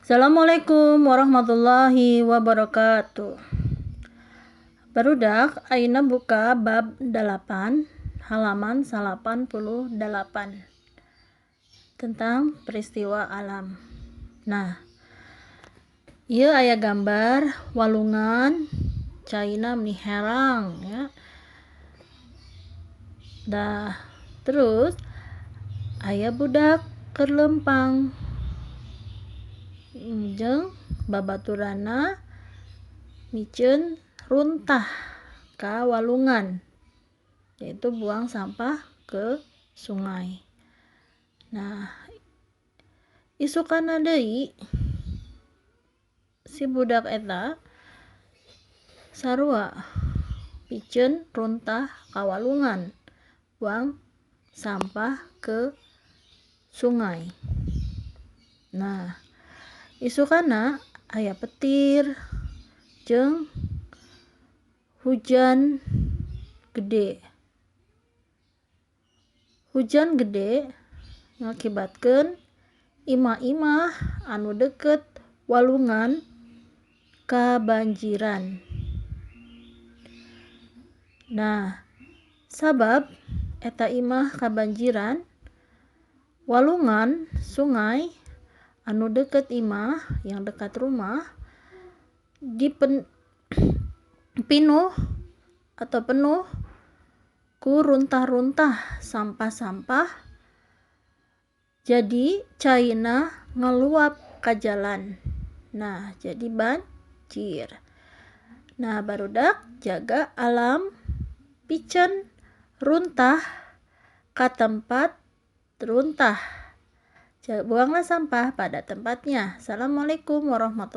Assalamualaikum warahmatullahi wabarakatuh. Barudak ayeuna buka bab 8 halaman 88 tentang peristiwa alam. Nah, ieu aya gambar walungan caina meni herang ya. Dah terus aya budak keur lempang jeung babaturana miceun runtah ka walungan, yaitu buang sampah ke sungai. Nah, isukana deui si budak eta sarua piceun runtah ka walungan, buang sampah ke sungai. Nah, isukana aya petir jeung hujan gede. Hujan gede ngakibatkeun imah-imah anu deukeut walungan kabanjiran. Nah, sabab eta imah kabanjiran, walungan sungai anu deukeut imah yang dekat rumah penuh ku runtah-runtah sampah-sampah, jadi caina ngaluap ka jalan. Nah, jadi banjir. Nah, barudak jaga alam, piceun runtah ka tempat runtah. Buanglah sampah pada tempatnya. Assalamualaikum warahmatullahi wabarakatuh.